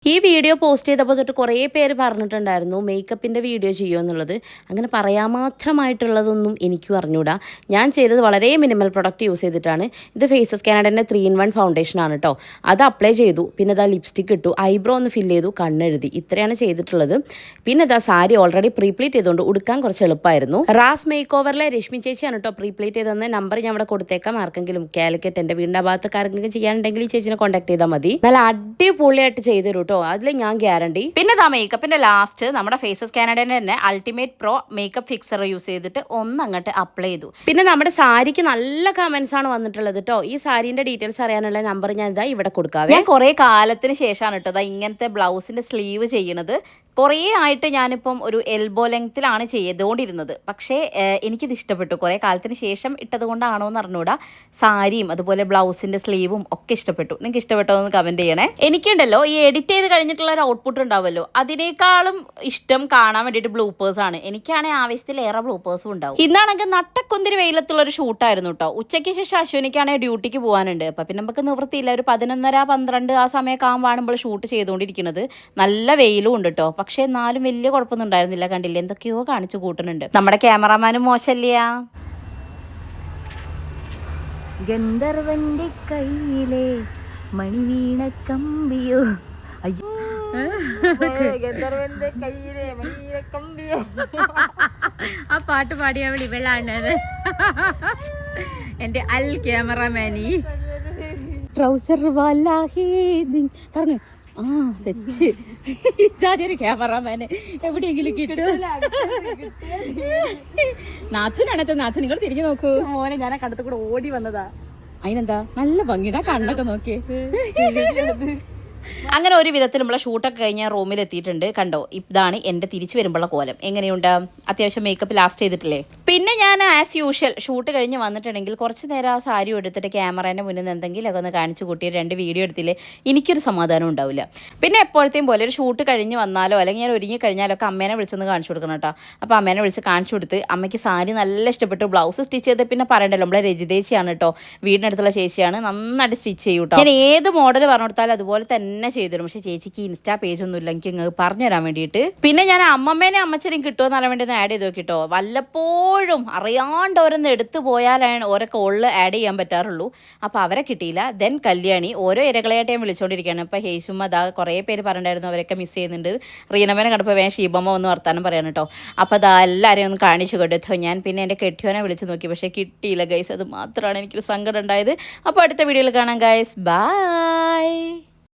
ഈ video post ചെയ്തപ്പോൾ തൊട്ട് കുറേ പേര് പറഞ്ഞിട്ടുണ്ടായിരുന്നു മേക്കപ്പിൻ്റെ വീഡിയോ ചെയ്യുമെന്നുള്ളത്. അങ്ങനെ പറയാൻ മാത്രമായിട്ടുള്ളതൊന്നും എനിക്കും അറിഞ്ഞൂടാ. ഞാൻ ചെയ്തത് വളരെ മിനിമൽ പ്രൊഡക്റ്റ് യൂസ് ചെയ്തിട്ടാണ്. ഇത് ഫേസസ് കാനഡൻ്റെ 3-in-1 ഫൗണ്ടേഷനാണ് കേട്ടോ. അത് അപ്ലൈ ചെയ്തു, പിന്നെ ഇതാ ലിപ്സ്റ്റിക് ഇട്ടു, ഐബ്രോ ഒന്ന് ഫില്ല് ചെയ്തു, കണ്ണെഴുതി. ഇത്രയാണ് ചെയ്തിട്ടുള്ളത്. പിന്നെ ഇതാ സാരി ഓൾറെഡി പ്രീപ്ലീറ്റ് ചെയ്തുകൊണ്ട് ഉടുക്കാൻ കുറച്ച് എളുപ്പമായിരുന്നു. റാസ് മേക്ക് ഓവറിലെ രശ്മി ചേച്ചിയാണ് കേട്ടോ പ്രീപ്ലീറ്റ് ചെയ്തതെന്ന്. നമ്പർ ഞാൻ അവിടെ കൊടുത്തേക്കാം. ആർക്കെങ്കിലും കാലിക്കറ്റ് എൻ്റെ വീടിൻ്റെ ഭാഗത്ത് ആർക്കെങ്കിലും ചെയ്യാനുണ്ടെങ്കിൽ ഈ ചേച്ചിനെ കോൺടാക്ട് ചെയ്താൽ മതി. നല്ല അടിപൊളിയായിട്ട് ചെയ്തു തരും. അതിൽ ഞാൻ ഗ്യാരണ്ടി. പിന്നെ ദാ മേക്കപ്പിന്റെ ലാസ്റ്റ് നമ്മുടെ ഫേസസ് കാനഡയുടെ തന്നെ ultimate pro makeup fixer use ചെയ്തിട്ട് അങ്ങോട്ട് അപ്ലൈ ചെയ്തു. പിന്നെ നമ്മുടെ സാരിക്ക് നല്ല കമന്റ്സ് ആണ് വന്നിട്ടുള്ളത് കേട്ടോ. ഈ സാരിന്റെ ഡീറ്റെയിൽസ് അറിയാനുള്ള നമ്പർ ഞാൻ ഇതാ ഇവിടെ കൊടുക്കാം. ഞാൻ കുറെ കാലത്തിന് ശേഷമാണ് കേട്ടോ ഇങ്ങനത്തെ ബ്ലൗസിന്റെ സ്ലീവ് ചെയ്യണത്. കുറേ ആയിട്ട് ഞാനിപ്പം ഒരു എൽബോ ലെങ്ത്തിലാണ് ചെയ്തുകൊണ്ടിരുന്നത്. പക്ഷേ എനിക്കിത് ഇഷ്ടപ്പെട്ടു. കുറേ കാലത്തിന് ശേഷം ഇട്ടത് കൊണ്ടാണോ എന്ന് അറിഞ്ഞൂടാ. സാരിയും അതുപോലെ ബ്ലൗസിന്റെ സ്ലീവും ഒക്കെ ഇഷ്ടപ്പെട്ടു. നിങ്ങൾക്ക് ഇഷ്ടപ്പെട്ടോ എന്ന് കമന്റ് ചെയ്യണേ. എനിക്കുണ്ടല്ലോ ഈ എഡിറ്റ് ചെയ്ത് കഴിഞ്ഞിട്ടുള്ള ഒരു ഔട്ട്പുട്ട് ഉണ്ടാവുമല്ലോ, അതിനേക്കാളും ഇഷ്ടം കാണാൻ വേണ്ടിയിട്ട് ബ്ലൂപ്പേഴ്സ് ആണ്. എനിക്കാണെങ്കിൽ ആവശ്യത്തിലേറെ ബ്ലൂപ്പേഴ്സും ഉണ്ടാവും. ഇന്നാണെങ്കിൽ നട്ടക്കുന്തിരി വെയിലത്തുള്ള ഒരു ഷൂട്ടായിരുന്നു കേട്ടോ. ഉച്ചയ്ക്ക് ശേഷം അശ്വിനിക്കാണെങ്കിൽ ഡ്യൂട്ടിക്ക് പോകാനുണ്ട്. അപ്പം പിന്നെ നമുക്ക് നിവൃത്തിയില്ല. ഒരു 11:30-12 ആ സമയമൊക്കെ ആകുമ്പോൾ ഷൂട്ട് ചെയ്തുകൊണ്ടിരിക്കുന്നത്. നല്ല വെയിലും ഉണ്ട് കേട്ടോ. പക്ഷേ എന്നാലും വലിയ കുഴപ്പമൊന്നും ഉണ്ടായിരുന്നില്ല. കണ്ടില്ല, എന്തൊക്കെയോ കാണിച്ചു കൂട്ടുന്നുണ്ട്. നമ്മുടെ ക്യാമറാമാനും മോശമില്ല. ഗന്ധർവന്റെ കയ്യിലെ മണിവീണ കമ്പിയോ, ഗന്ധർവന്റെ കയ്യിലെ മണിവീണ കമ്പിയോ. ആ പാട്ട് പാടിയ ഇവളാണത്, എന്റെ അൽ ക്യാമറാമാനി. ട്രൗസർ പറഞ്ഞു സെറ്റ് ക്യാമറാമാന് എവിടെയെങ്കിലും കിട്ടും. നാഥുനാണത്തെ നാഥു, നിങ്ങൾ തിരിഞ്ഞു നോക്കൂ. മോനെ ഞാൻ ആ കണ്ടത്ത് കൂടെ ഓടി വന്നതാ. അതിനെന്താ നല്ല ഭംഗിയുടെ കണ്ണൊക്കെ നോക്കി. അങ്ങനെ ഒരു വിധത്തിൽ നമ്മളെ ഷൂട്ടൊക്കെ കഴിഞ്ഞാൽ റൂമിൽ എത്തിയിട്ടുണ്ട്. കണ്ടോ, ഇതാണ് എൻ്റെ തിരിച്ചു വരുമ്പോഴുള്ള കോലം. എങ്ങനെയുണ്ട്? അത്യാവശ്യം മേക്കപ്പ് ലാസ്റ്റ് ചെയ്തിട്ടില്ലേ? പിന്നെ ഞാൻ ആസ് യൂഷ്വൽ ഷൂട്ട് കഴിഞ്ഞ് വന്നിട്ടുണ്ടെങ്കിൽ കുറച്ച് നേരം ആ സാരി എടുത്തിട്ട് ക്യാമറേൻ്റെ മുന്നിൽ നിന്ന് എന്തെങ്കിലുമൊക്കെ ഒന്ന് കാണിച്ചു കൂട്ടി 2 വീഡിയോ എടുത്തില്ലേ എനിക്കൊരു സമാധാനം ഉണ്ടാവില്ല. പിന്നെ എപ്പോഴത്തെയും പോലെ ഒരു ഷൂട്ട് കഴിഞ്ഞ് വന്നാലോ അല്ലെങ്കിൽ ഞാൻ ഒരുങ്ങി കഴിഞ്ഞാലോ ഒക്കെ അമ്മേനെ വിളിച്ചൊന്ന് കാണിച്ചു കൊടുക്കണം കേട്ടോ. അപ്പോൾ അമ്മേനെ വിളിച്ച് കാണിച്ചു കൊടുത്ത് അമ്മയ്ക്ക് സാരി നല്ല ഇഷ്ടപ്പെട്ടു. ബ്ലൗസ് സ്റ്റിച്ച് ചെയ്ത് പിന്നെ പറയണ്ടല്ലോ, നമ്മളെ രജിതേച്ചിയാണ് കേട്ടോ, വീടിനടുത്തുള്ള ചേച്ചിയാണ്, നന്നായിട്ട് സ്റ്റിച്ച് ചെയ്യും കേട്ടോ. ഞാൻ ഏത് മോഡൽ പറഞ്ഞു കൊടുത്താലും അതുപോലെ തന്നെ ചെയ്തു തരും. പക്ഷേ ചേച്ചിക്ക് ഇൻസ്റ്റാ പേജ് ഒന്നും ഇല്ല എനിക്ക് പറഞ്ഞു തരാൻ വേണ്ടിയിട്ട്. പിന്നെ ഞാൻ അമ്മമ്മേനെ അമ്മച്ചനെയും കിട്ടുമെന്ന് അറിയാൻ വേണ്ടി ഒന്ന് ആഡ് ചെയ്ത് നോക്കിട്ടോ. വല്ലപ്പോഴും അറിയാണ്ട് ഓരോന്ന് എടുത്തു പോയാലാണ് ഓരോ കോളിൽ ആഡ് ചെയ്യാൻ പറ്റാറുള്ളൂ. അപ്പോൾ അവരെ കിട്ടിയില്ല. ദെൻ കല്യാണി ഓരോ ഇരകളായിട്ട് ഞാൻ വിളിച്ചുകൊണ്ടിരിക്കുകയാണ്. ഇപ്പോൾ ഹേശുമ്മ അതാ കുറേ പേര് പറഞ്ഞിട്ടുണ്ടായിരുന്നു അവരൊക്കെ മിസ് ചെയ്യുന്നുണ്ട്. റീനമ്മേനെ കണ്ടപ്പോൾ വേഗം ഷീബമ്മ ഒന്ന് വർത്താനം പറയാൻ കേട്ടോ. അപ്പോൾ അതാ എല്ലാവരെയും ഒന്ന് കാണിച്ചു കൊടുത്തു. ഞാൻ പിന്നെ എൻ്റെ കെട്ടിയോനെ വിളിച്ച് നോക്കി, പക്ഷേ കിട്ടിയില്ല ഗൈസ്. അത് മാത്രമാണ് എനിക്കൊരു സങ്കടം ഉണ്ടായത്. അപ്പോൾ അടുത്ത വീഡിയോയിൽ കാണാം ഗൈസ്. ബൈ.